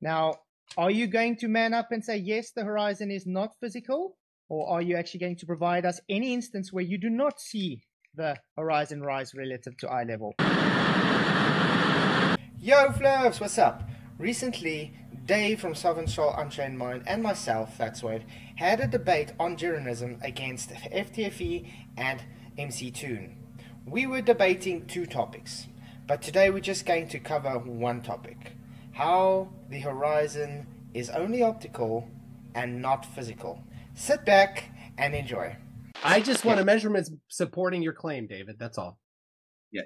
Now, are you going to man up and say, yes, the horizon is not physical? Or are you actually going to provide us any instance where you do not see the horizon rise relative to eye level? Yo, Flavs, what's up? Recently, Dave from Sovereign Soul Unchained Mind and myself, that's what, had a debate on Jiranism against FTFE and MCToon. We were debating two topics, but today we're just going to cover one topic. How the horizon is only optical and not physical. Sit back and enjoy. I just want a measurement supporting your claim, David. That's all. Yeah,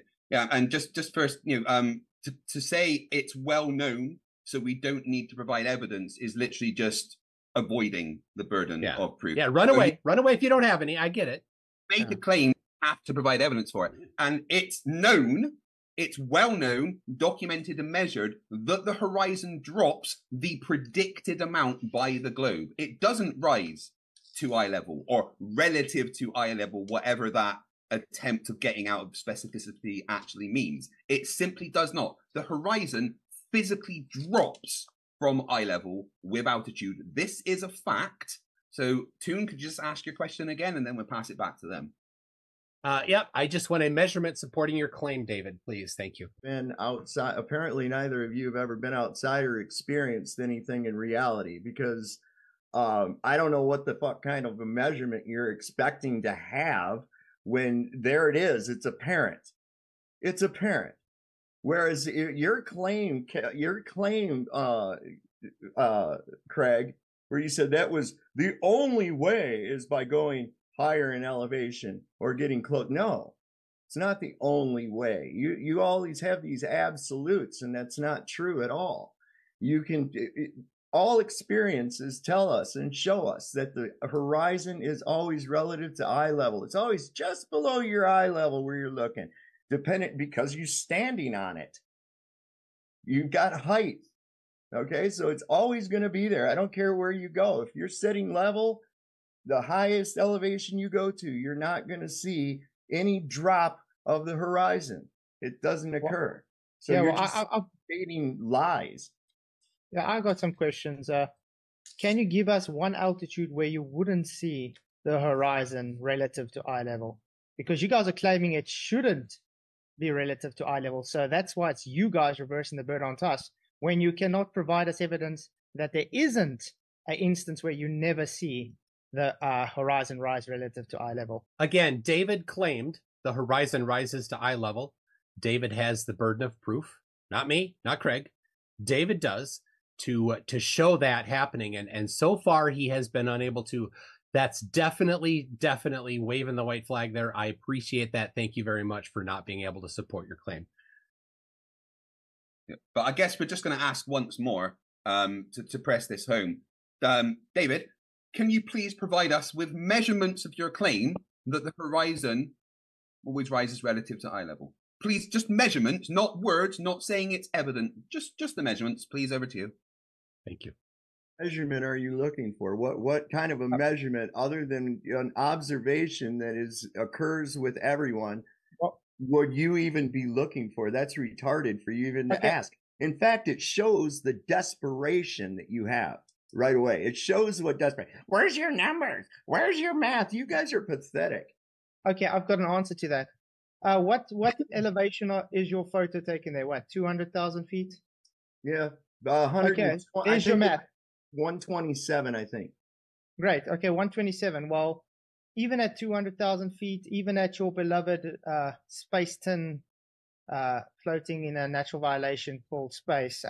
and just first, to say it's well known, so we don't need to provide evidence, is literally just avoiding the burden of proof. Yeah, run away if you don't have any. I get it. Make the claim, have to provide evidence for it, and it's known. It's well known, documented and measured that the horizon drops the predicted amount by the globe. It doesn't rise to eye level or relative to eye level, whatever that attempt of getting out of specificity actually means. It simply does not. The horizon physically drops from eye level with altitude. This is a fact. So, Toon, could you just ask your question again and then we'll pass it back to them? Yep, I just want a measurement supporting your claim, David, please. Thank you. Been outside. Apparently, neither of you have ever been outside or experienced anything in reality, because I don't know what the fuck kind of a measurement you're expecting to have when there it is. It's apparent. It's apparent. Whereas your claim, Craig, where you said that was the only way is by going higher in elevation or getting close. No, it's not the only way. You always have these absolutes, and that's not true at all. You can, all experiences tell us and show us that the horizon is always relative to eye level. It's always just below your eye level where you're looking, because you're standing on it. You've got height. Okay, so it's always going to be there. I don't care where you go. If you're sitting level, the highest elevation you go to, you're not going to see any drop of the horizon. It doesn't occur. So you're just stating lies. Yeah, I got some questions. Can you give us one altitude where you wouldn't see the horizon relative to eye level? Because you guys are claiming it shouldn't be relative to eye level. So that's why it's you guys reversing the burden onto us when you cannot provide us evidence that there isn't an instance where you never see the horizon rise relative to eye level. Again, David claimed the horizon rises to eye level. David has the burden of proof. Not me, not Craig. David does to show that happening. And so far he has been unable to. That's definitely waving the white flag there. I appreciate that. Thank you very much for not being able to support your claim. Yeah, but I guess we're just going to ask once more to press this home. David, can you please provide us with measurements of your claim that the horizon always rises relative to eye level? Please, just measurements, not words, not saying it's evident. Just the measurements, please. Over to you. Thank you. Measurement are you looking for? What kind of a measurement, other than an observation that occurs with everyone, would you even be looking for? That's retarded for you even to ask. In fact, it shows the desperation that you have. Right away. It shows what desperate. Where's your numbers? Where's your math? You guys are pathetic. Okay, I've got an answer to that. What elevation is your photo taken there? What, 200,000 feet? Yeah, 100. Okay, there's your math. 127, I think. Great. Okay, 127. Well, even at 200,000 feet, even at your beloved space tin floating in a natural violation called space,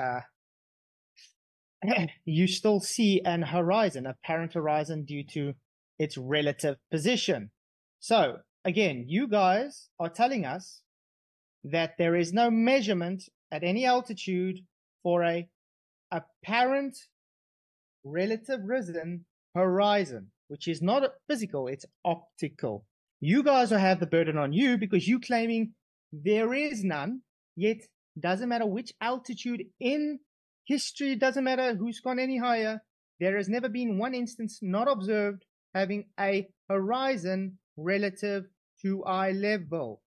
you still see an horizon, apparent horizon, due to its relative position. So again, you guys are telling us that there is no measurement at any altitude for a apparent relative risen horizon, which is not physical, it's optical. You guys will have the burden on you because you're claiming there is none, yet doesn't matter which altitude in history, doesn't matter who's gone any higher, there has never been one instance not observed having a horizon relative to eye level.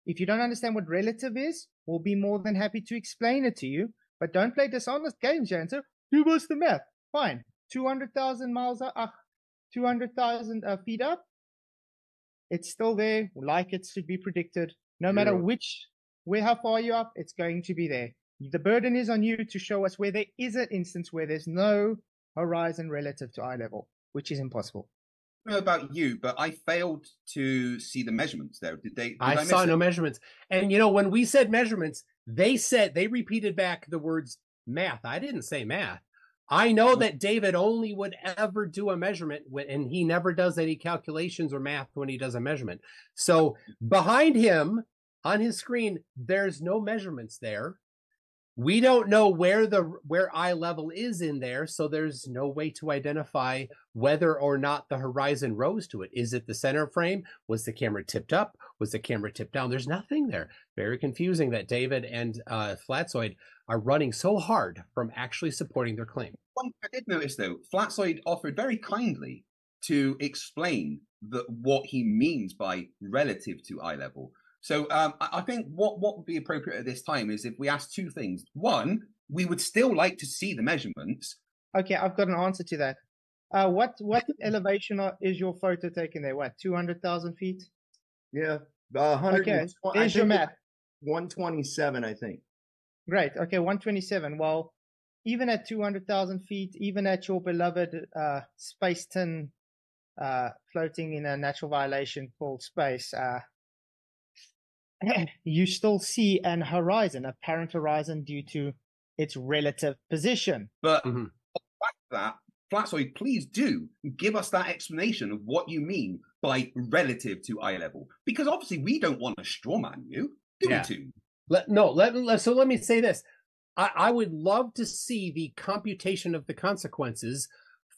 If you don't understand what relative is, we'll be more than happy to explain it to you. But don't play dishonest games, Janser. Do us the math. Fine. 200,000 miles up, 200,000 feet up. It's still there, like it should be predicted. No matter how far you're up, it's going to be there. The burden is on you to show us where there is an instance where there's no horizon relative to eye level, which is impossible. I don't know about you, but I failed to see the measurements there. Did I saw no measurements. And when we said measurements, they repeated back the words math. I didn't say math. I know that David only would ever do a measurement and he never does any calculations or math when he does a measurement. So behind him on his screen, there's no measurements there. We don't know where eye level is in there, so there's no way to identify whether or not the horizon rose to it. Is it the center frame? Was the camera tipped up? Was the camera tipped down? There's nothing there. Very confusing that David and Flatsoid are running so hard from actually supporting their claim. One thing I did notice, though, Flatsoid offered very kindly to explain what he means by relative to eye level. So I think what would be appropriate at this time is if we ask two things. One, we would still like to see the measurements. Okay, I've got an answer to that. What elevation is your photo taken there? What, 200,000 feet? Yeah, 100. Okay, there's your math. 127, I think. Great. Okay, 127. Well, even at 200,000 feet, even at your beloved space tin floating in a natural violation called space, you still see an horizon, apparent horizon, due to its relative position. But that, Flatsoid, please do give us that explanation of what you mean by relative to eye level, because obviously we don't want to strawman you, do we? Too? So let me say this. I would love to see the computation of the consequences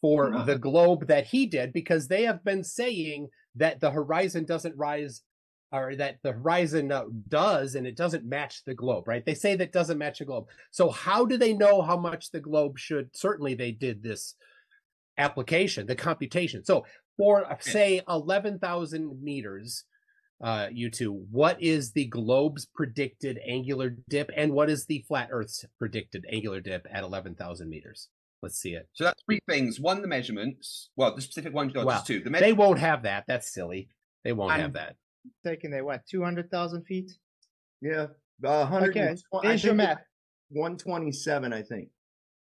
for the globe that he did, because they have been saying that the horizon doesn't rise, or that the horizon does, and it doesn't match the globe, right? They say that doesn't match the globe. So how do they know how much the globe should? Certainly they did this application, the computation. So for, say, 11,000 meters, you two, what is the globe's predicted angular dip, and what is the flat Earth's predicted angular dip at 11,000 meters? Let's see it. So that's three things. One, the measurements. Well, the specific one, just two. They won't have that. That's silly. They won't have that. Taking there, what, 200,000 feet? Yeah, 100. Okay, there's your math. 127, I think.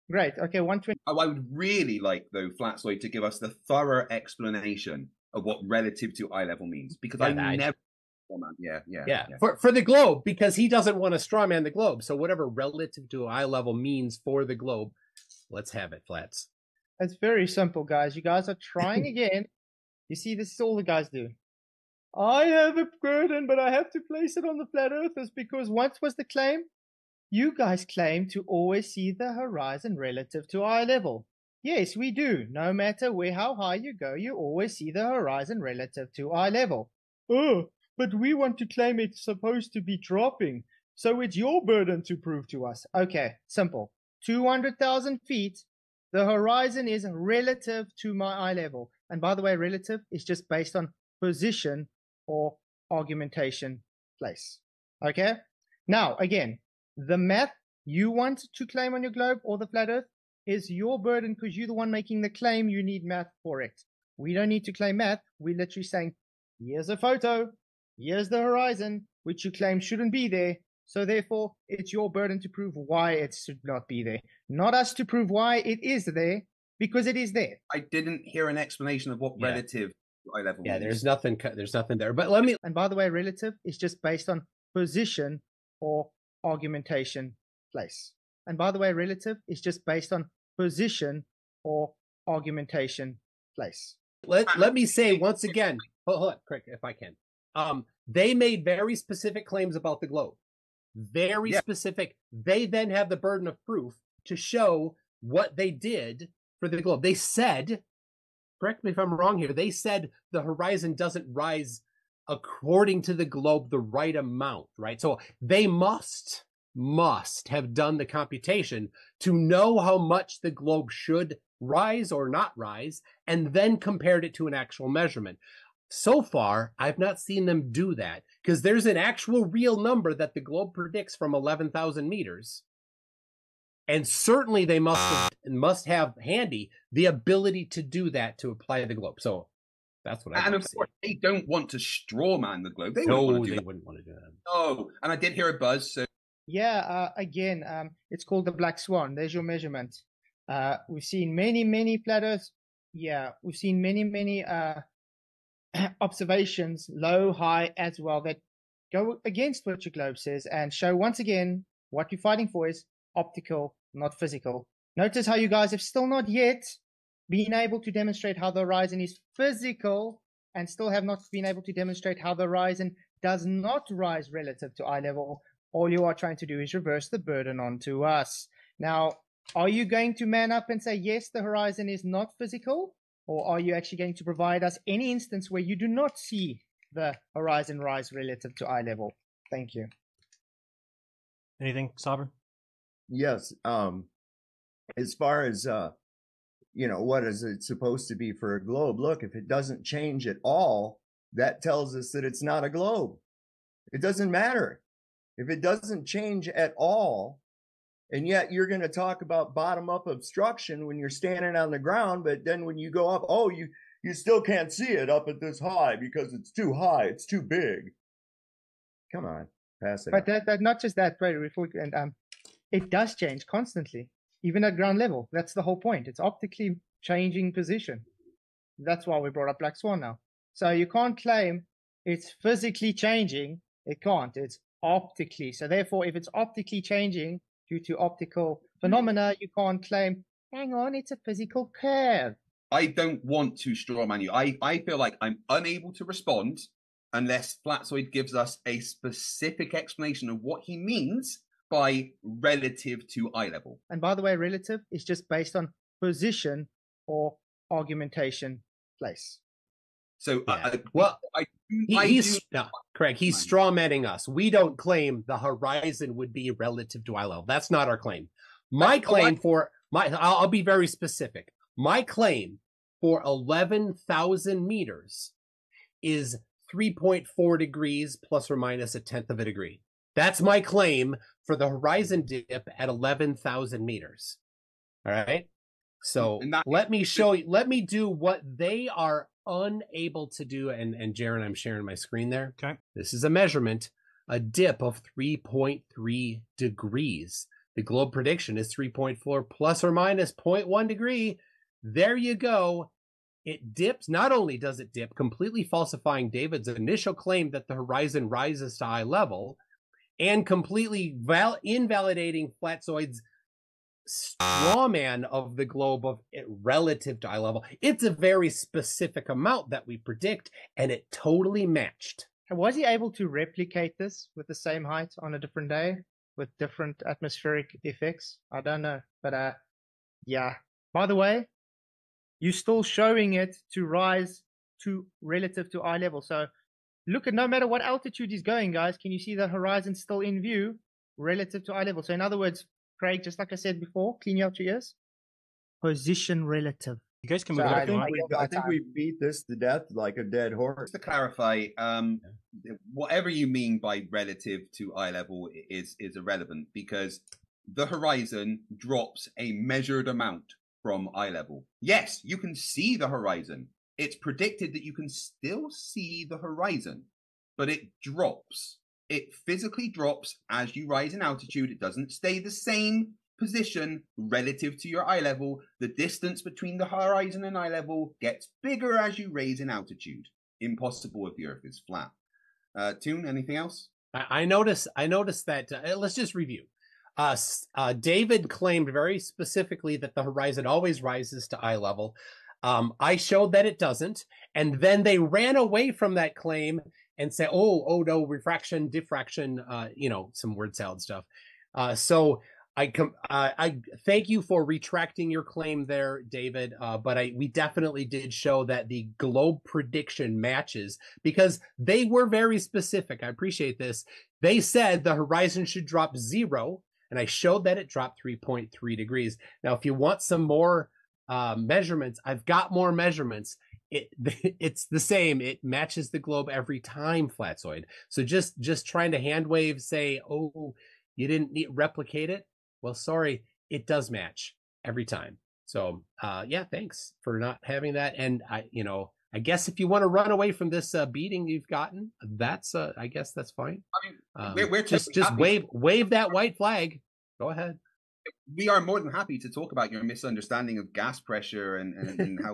Great. Okay, 120. I would really like, though, Flatsoid to give us the thorough explanation of what relative to eye level means, because I never. Yeah. For the globe, because he doesn't want to strawman the globe. So whatever relative to eye level means for the globe, let's have it, Flats. It's very simple, guys. You guys are trying again. You see, this is all the guys do. I have a burden, but I have to place it on the flat earthers, because once was the claim? You guys claim to always see the horizon relative to eye level. Yes, we do. No matter how high you go, you always see the horizon relative to eye level. Oh, but we want to claim it's supposed to be dropping, so it's your burden to prove to us. Okay, simple. 200,000 feet, the horizon is relative to my eye level. And by the way, relative is just based on position or argumentation place. Okay? Now, again, the math you want to claim on your globe or the flat earth is your burden, because you're the one making the claim. You need math for it. We don't need to claim math. We're literally saying, here's a photo, here's the horizon, which you claim shouldn't be there. So therefore, it's your burden to prove why it should not be there. Not us to prove why it is there, because it is there. I didn't hear an explanation of what relative eye level means. There's nothing there. But let me. And by the way, relative is just based on position or argumentation place. And by the way, relative is just based on position or argumentation place. Let me say once again, hold on, Craig, if I can. They made very specific claims about the globe. Very specific. They then have the burden of proof to show what they did for the globe. They said, correct me if I'm wrong here, they said the horizon doesn't rise according to the globe the right amount, right? So they must have done the computation to know how much the globe should rise or not rise, and then compared it to an actual measurement. So far, I've not seen them do that, because there's an actual real number that the globe predicts from 11,000 meters. And certainly they must have handy the ability to do that, to apply the globe. So that's what I And of course, they don't want to strawman the globe. They wouldn't want to do that. Wouldn't want to do that. Oh, and I did hear a buzz. So Yeah, again, it's called the black swan. There's your measurement. We've seen many flat Earths. Yeah, we've seen many observations, low, high as well, that go against what your globe says and show once again what you're fighting for is optical, not physical. Notice how you guys have still not yet been able to demonstrate how the horizon is physical, and still have not been able to demonstrate how the horizon does not rise relative to eye level. All you are trying to do is reverse the burden onto us. Now, are you going to man up and say, yes, the horizon is not physical? Or are you actually going to provide us any instance where you do not see the horizon rise relative to eye level? Thank you. Anything, Saber? Yes. As far as what is it supposed to be for a globe? Look, if it doesn't change at all, that tells us that it's not a globe. It doesn't matter. If it doesn't change at all, and yet you're going to talk about bottom-up obstruction when you're standing on the ground, but then when you go up, oh, you still can't see it up at this high because it's too high, it's too big. Come on, pass it. But that not just that, right? And it does change constantly, even at ground level. That's the whole point. It's optically changing position. That's why we brought up Black Swan now. So you can't claim it's physically changing. It can't. It's optically. So therefore, if it's optically changing due to optical phenomena, you can't claim, hang on, it's a physical curve. I don't want to strawman you. I feel like I'm unable to respond unless Flatzoid gives us a specific explanation of what he means by relative to eye level. And by the way, relative is just based on position or argumentation place. So, yeah. Craig, he's strawmanning us. We don't claim the horizon would be relative to eye level. That's not our claim. I'll be very specific. My claim for 11,000 meters is 3.4 degrees plus or minus 1/10 of a degree. That's my claim for the horizon dip at 11,000 meters. All right. So let me show you. Let me do what they are unable to do. And Jaron, I'm sharing my screen there. Okay. This is a measurement, a dip of 3.3 degrees. The globe prediction is 3.4 plus or minus 0.1 degree. There you go. It dips. Not only does it dip, completely falsifying David's initial claim that the horizon rises to eye level, and completely invalidating Flatzoid's strawman of the globe of it relative to eye level. It's a very specific amount that we predict, and it totally matched. And was he able to replicate this with the same height on a different day with different atmospheric effects? I don't know, but yeah. By the way, you're still showing it to rise to relative to eye level. So look at, no matter what altitude he's going, guys, can you see the horizon still in view relative to eye level? So in other words, Craig, just like I said before, clean out your ears. Position relative. You guys can move on. I think we beat this to death like a dead horse. Just to clarify, whatever you mean by relative to eye level is irrelevant, because the horizon drops a measured amount from eye level. Yes, you can see the horizon. It's predicted that you can still see the horizon, but it drops. It physically drops as you rise in altitude. It doesn't stay the same position relative to your eye level. The distance between the horizon and eye level gets bigger as you raise in altitude. Impossible if the Earth is flat. Toon, anything else? I noticed that. Let's just review. David claimed very specifically that the horizon always rises to eye level. I showed that it doesn't, and then they ran away from that claim and said, "Oh no, refraction, diffraction," some word salad stuff. So I thank you for retracting your claim there, David. But we definitely did show that the globe prediction matches, because they were very specific. I appreciate this. They said the horizon should drop 0. And I showed that it dropped 3.3 degrees. Now, if you want some more measurements, I've got more measurements. It's the same. It matches the globe every time, Flatzoid. So just trying to hand wave, say, oh, you didn't replicate it? Well, sorry. it does match every time. So yeah, thanks for not having that. And I guess if you want to run away from this beating you've gotten, that's I guess that's fine. I mean, we're just happy. wave that white flag. Go ahead. We are more than happy to talk about your misunderstanding of gas pressure and how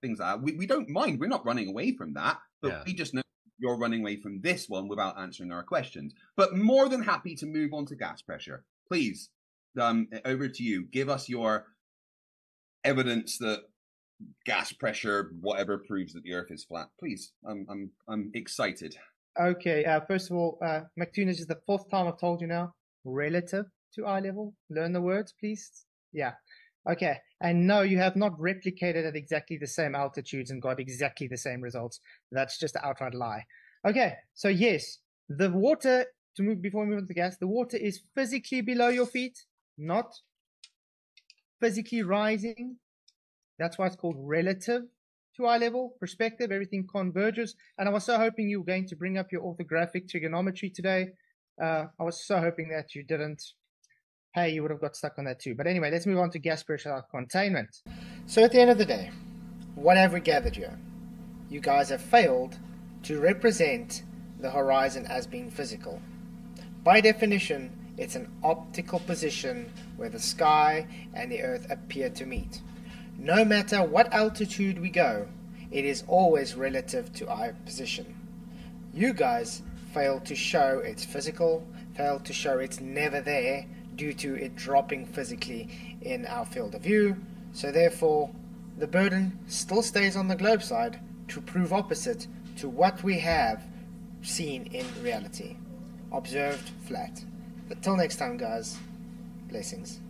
things are. We don't mind. We're not running away from that, but we just know you're running away from this one without answering our questions. But more than happy to move on to gas pressure. Please, over to you. Give us your evidence that gas pressure, whatever, proves that the Earth is flat. Please, I'm excited. Okay. First of all, MCToon, this is the 4th time I've told you now. Relative to eye level. Learn the words, please. Yeah. Okay. And no, you have not replicated at exactly the same altitudes and got exactly the same results. That's just an outright lie. Okay. So yes, the water, before we move on to the gas, the water is physically below your feet, not physically rising. That's why it's called relative to eye level, perspective. Everything converges. And I was so hoping you were going to bring up your orthographic trigonometry today. I was so hoping that you didn't. Hey, you would have got stuck on that too. But anyway, let's move on to gas pressure containment. So at the end of the day, what have we gathered here? You guys have failed to represent the horizon as being physical. By definition, it's an optical position where the sky and the earth appear to meet. No matter what altitude we go, it is always relative to our position. You guys failed to show it's physical, failed to show it's never there due to it dropping physically in our field of view. So therefore, the burden still stays on the globe side to prove opposite to what we have seen in reality. Observed flat. But till next time, guys, blessings.